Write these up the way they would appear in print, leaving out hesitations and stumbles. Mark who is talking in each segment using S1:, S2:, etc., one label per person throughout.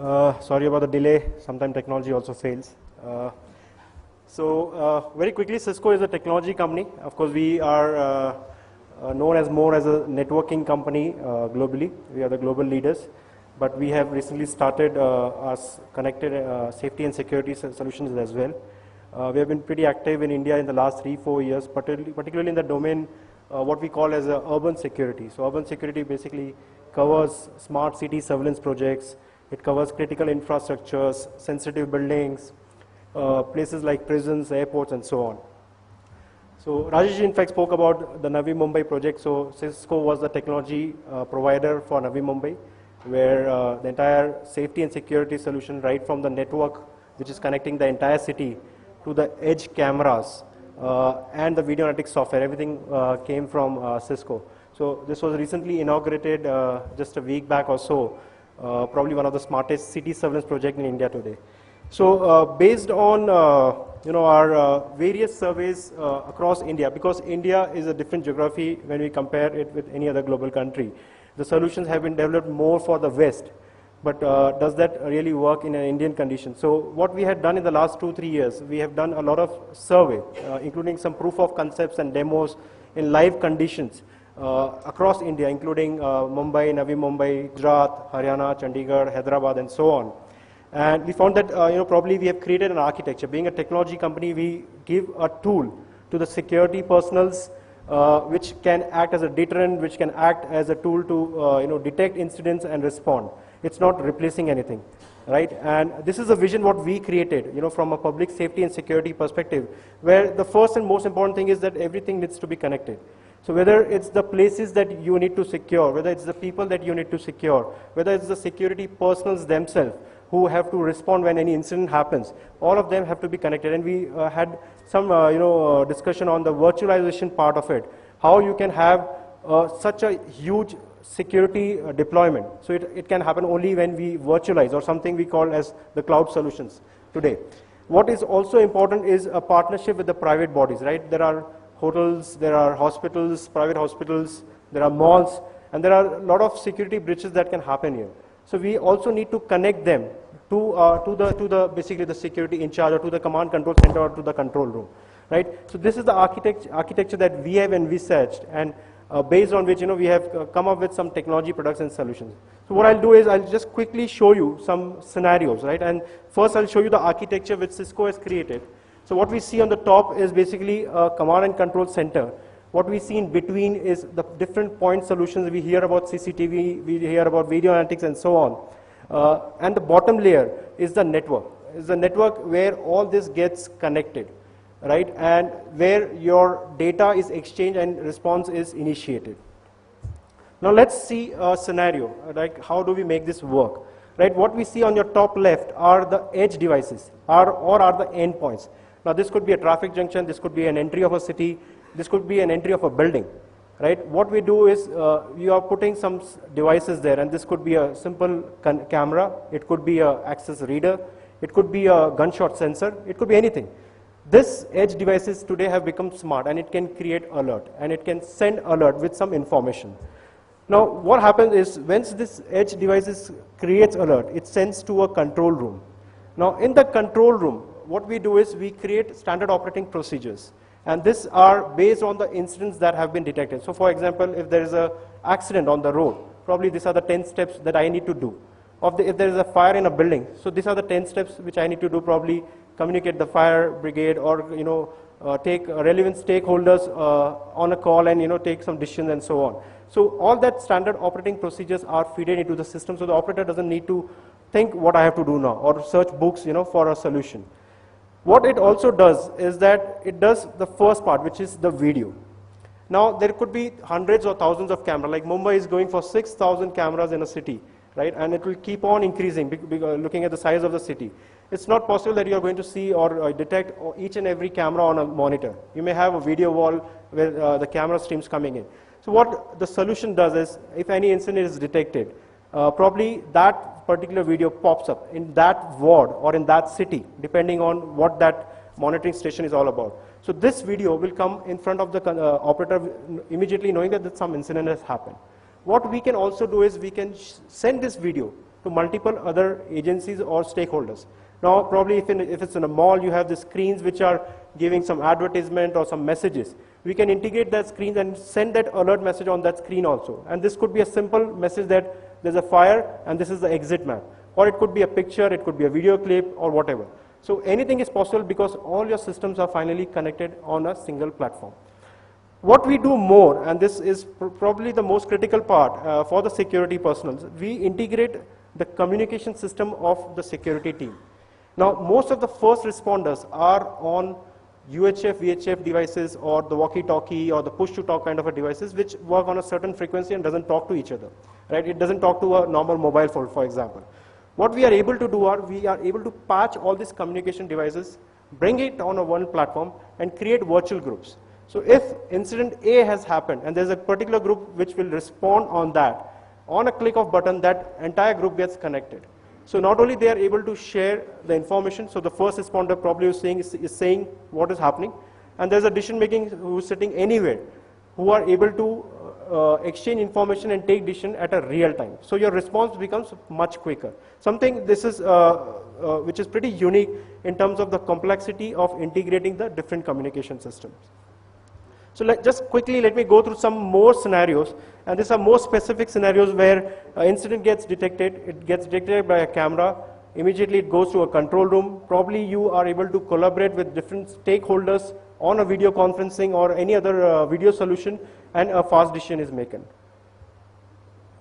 S1: Sorry about the delay. Sometimes technology also fails. Very quickly, Cisco is a technology company. Of course, we are known as more as a networking company globally. We are the global leaders. But we have recently started us connected safety and security solutions as well. We have been pretty active in India in the last 3-4 years, particularly in the domain what we call as urban security. So urban security basically covers smart city surveillance projects. It covers critical infrastructures, sensitive buildings, places like prisons, airports, and so on. So Rajesh in fact spoke about the Navi Mumbai project. So Cisco was the technology provider for Navi Mumbai, where the entire safety and security solution, right from the network which is connecting the entire city to the edge cameras and the video analytics software, everything came from Cisco. So this was recently inaugurated just a week back or so, probably one of the smartest city surveillance projects in India today. So based on our various surveys across India, because India is a different geography when we compare it with any other global country, the solutions have been developed more for the West. But does that really work in an Indian condition? So what we had done in the last 2-3 years, we have done a lot of survey, including some proof of concepts and demos in live conditions across India, including Mumbai, Navi Mumbai, Gujarat, Haryana, Chandigarh, Hyderabad, and so on. And we found that probably we have created an architecture. Being a technology company, we give a tool to the security personals which can act as a deterrent, which can act as a tool to detect incidents and respond. It's not replacing anything, right? And this is a vision what we created, from a public safety and security perspective, where the first and most important thing is that everything needs to be connected. So whether it's the places that you need to secure, whether it's the people that you need to secure, whether it's the security personals themselves who have to respond when any incident happens, all of them have to be connected. And we had some discussion on the virtualization part of it, how you can have such a huge security deployment. So it can happen only when we virtualize, or something we call as the cloud solutions today. What is also important is a partnership with the private bodies, right? There are hotels, there are hospitals, private hospitals, there are malls, and there are a lot of security breaches that can happen here. So we also need to connect them to basically the security in charge, or to the command control center, or to the control room, right? So this is the architecture that we have envisaged, and based on which we have come up with some technology products and solutions. So what I'll do is I'll just quickly show you some scenarios, right? And first I'll show you the architecture which Cisco has created. So what we see on the top is basically a command and control center. What we see in between is the different point solutions. We hear about CCTV, we hear about video analytics, and so on. And the bottom layer is the network. Is the network where all this gets connected, right? And where your data is exchanged and response is initiated. Now let's see a scenario, like how do we make this work, right? What we see on your top left are the edge devices, or are the endpoints. Now this could be a traffic junction, this could be an entry of a city, this could be an entry of a building, right? What we do is you are putting some devices there, and this could be a simple camera, it could be an access reader, it could be a gunshot sensor, it could be anything. This edge devices today have become smart, and it can create alert, and it can send alert with some information. Now what happens is, once this edge devices creates alert, it sends to a control room. Now in the control room, what we do is we create standard operating procedures, and these are based on the incidents that have been detected. So for example, if there is an accident on the road, probably these are the 10 steps that I need to do. If there is a fire in a building, so these are the 10 steps which I need to do, probably communicate the fire brigade, or take relevant stakeholders on a call, and take some decisions and so on. So all that standard operating procedures are fed into the system, so the operator doesn't need to think what I have to do now, or search books for a solution. What it also does is that it does the first part, which is the video. Now there could be hundreds or thousands of cameras, like Mumbai is going for 6,000 cameras in a city, right? And it will keep on increasing looking at the size of the city. It's not possible that you are going to see or detect each and every camera on a monitor. You may have a video wall where the camera streams coming in. So what the solution does is, if any incident is detected, probably that particular video pops up in that ward or in that city, depending on what that monitoring station is all about. So this video will come in front of the operator immediately, knowing that some incident has happened. What we can also do is we can send this video to multiple other agencies or stakeholders. Now, probably if it's in a mall, you have the screens which are giving some advertisement or some messages. We can integrate that screen and send that alert message on that screen also. And this could be a simple message that there's a fire and this is the exit map. Or it could be a picture, it could be a video clip or whatever. So anything is possible because all your systems are finally connected on a single platform. What we do more, and this is probably the most critical part for the security personnel, we integrate the communication system of the security team. Now, most of the first responders are on UHF, VHF devices or the walkie-talkie or the push-to-talk kind of a devices which work on a certain frequency and doesn't talk to each other, right? It doesn't talk to a normal mobile phone, for example. What we are able to do we are able to patch all these communication devices, bring it on a one platform and create virtual groups. So if incident A has happened and there's a particular group which will respond on that, on a click of button that entire group gets connected. So not only they are able to share the information, so the first responder probably is saying what is happening, and there's a decision making who is sitting anywhere, who are able to exchange information and take decision at a real time. So your response becomes much quicker. Something this is which is pretty unique in terms of the complexity of integrating the different communication systems. So just quickly let me go through some more scenarios, and these are more specific scenarios where incident gets detected, it gets detected by a camera, immediately it goes to a control room, probably you are able to collaborate with different stakeholders on a video conferencing or any other video solution, and a fast decision is made.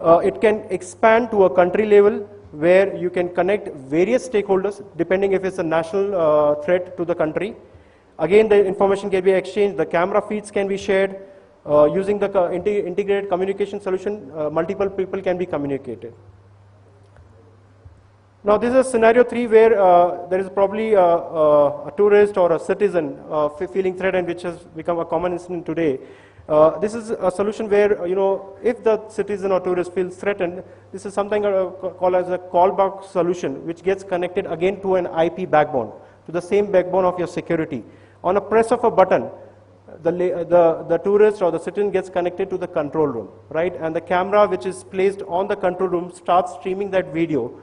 S1: It can expand to a country level where you can connect various stakeholders depending if it's a national threat to the country. Again, the information can be exchanged, the camera feeds can be shared. Using the integrated communication solution, multiple people can be communicated. Now this is scenario 3 where there is probably a tourist or a citizen feeling threatened, which has become a common incident today. This is a solution where, if the citizen or tourist feels threatened, this is something called as a callback solution, which gets connected again to an IP backbone, to the same backbone of your security. On a press of a button, the tourist or the citizen gets connected to the control room, right? And the camera which is placed on the control room starts streaming that video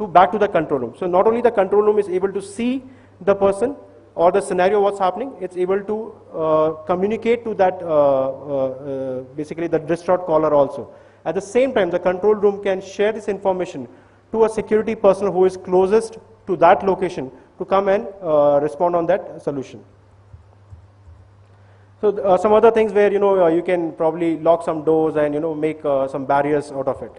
S1: back to the control room. So not only the control room is able to see the person or the scenario what's happening, it's able to communicate to that, basically the distraught caller also. At the same time, the control room can share this information to a security person who is closest to that location to come and respond on that solution. So some other things where you can probably lock some doors and make some barriers out of it.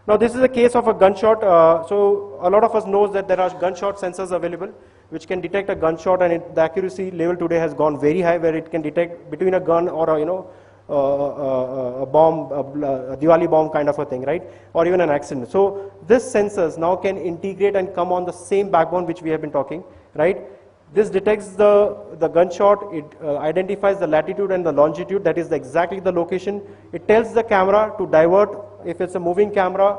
S1: Now this is a case of a gunshot. So a lot of us knows that there are gunshot sensors available which can detect a gunshot, and the accuracy level today has gone very high, where it can detect between a gun or a bomb, a Diwali bomb kind of a thing, right? Or even an accident. So these sensors now can integrate and come on the same backbone which we have been talking, right? This detects the gunshot, it identifies the latitude and the longitude, that is exactly the location. It tells the camera to divert, if it's a moving camera,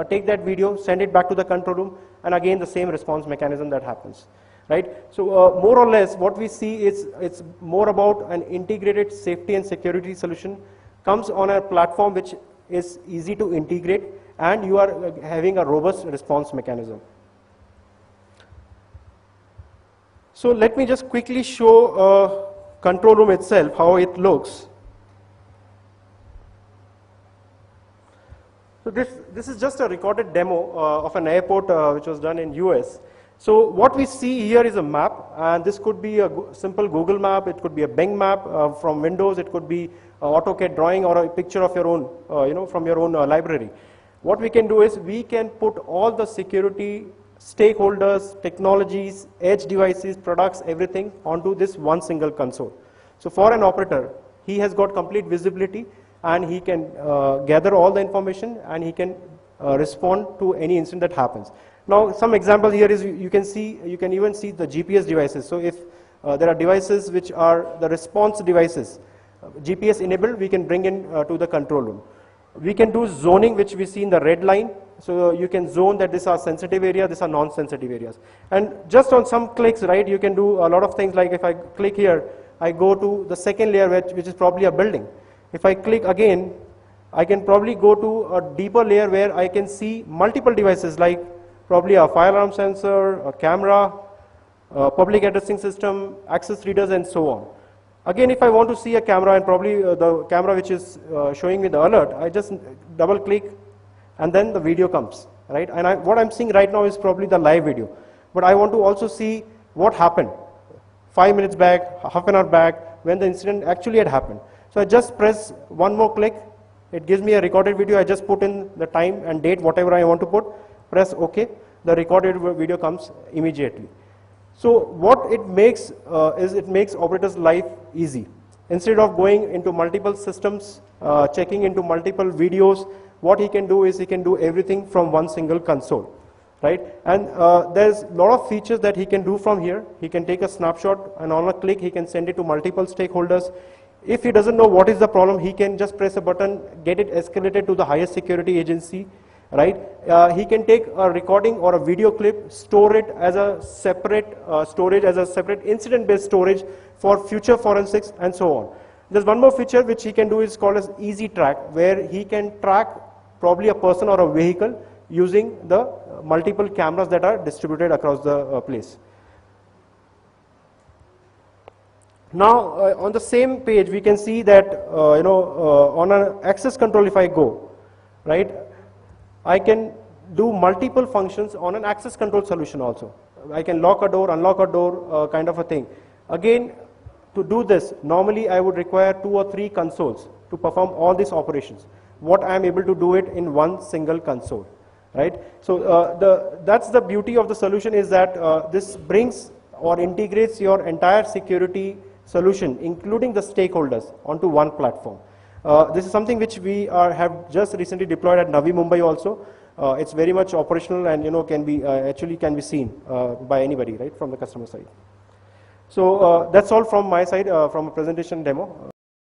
S1: take that video, send it back to the control room, and again the same response mechanism that happens, right? So more or less what we see is it's more about an integrated safety and security solution, comes on a platform which is easy to integrate, and you are having a robust response mechanism. So let me just quickly show control room itself, how it looks. So this is just a recorded demo of an airport which was done in US. So what we see here is a map, and this could be a simple Google map, it could be a Bing map from Windows, it could be an AutoCAD drawing or a picture of your own, from your own library. What we can do is we can put all the security stakeholders, technologies, edge devices, products, everything onto this one single console. So for an operator, he has got complete visibility, and he can gather all the information, and he can respond to any incident that happens. Now some examples here is you can even see the GPS devices. So if there are devices which are the response devices, GPS enabled, we can bring in to the control room. We can do zoning, which we see in the red line. So you can zone that these are sensitive areas, these are non-sensitive areas. And just on some clicks, right, you can do a lot of things. Like if I click here, I go to the second layer, which is probably a building. If I click again, I can probably go to a deeper layer where I can see multiple devices like probably a fire alarm sensor, a camera, public addressing system, access readers, and so on. Again, if I want to see a camera and probably the camera which is showing me the alert, I just double click and then the video comes, right? And what I'm seeing right now is probably the live video. But I want to also see what happened 5 minutes back, half an hour back, when the incident actually had happened. So I just press one more click. It gives me a recorded video. I just put in the time and date, whatever I want to put, press OK. The recorded video comes immediately. So what it makes is it makes operators' life easy. Instead of going into multiple systems, checking into multiple videos, what he can do is he can do everything from one single console, right? And there's a lot of features that he can do from here. He can take a snapshot and on a click he can send it to multiple stakeholders. If he doesn't know what is the problem, he can just press a button, get it escalated to the highest security agency, right? He can take a recording or a video clip, store it as a separate storage, as a separate incident-based storage for future forensics and so on. There's one more feature which he can do is called as Easy Track, where he can track probably a person or a vehicle using the multiple cameras that are distributed across the place. Now, on the same page, we can see that on an access control, if I go, right, I can do multiple functions on an access control solution also. I can lock a door, unlock a door, kind of a thing. Again, to do this, normally I would require 2 or 3 consoles to perform all these operations. What I am able to do it in one single console, right? So that's the beauty of the solution, is that this brings or integrates your entire security solution, including the stakeholders, onto one platform. This is something which we have just recently deployed at Navi Mumbai also. It's very much operational and can be seen by anybody, right, from the customer side. So that's all from my side, from a presentation demo.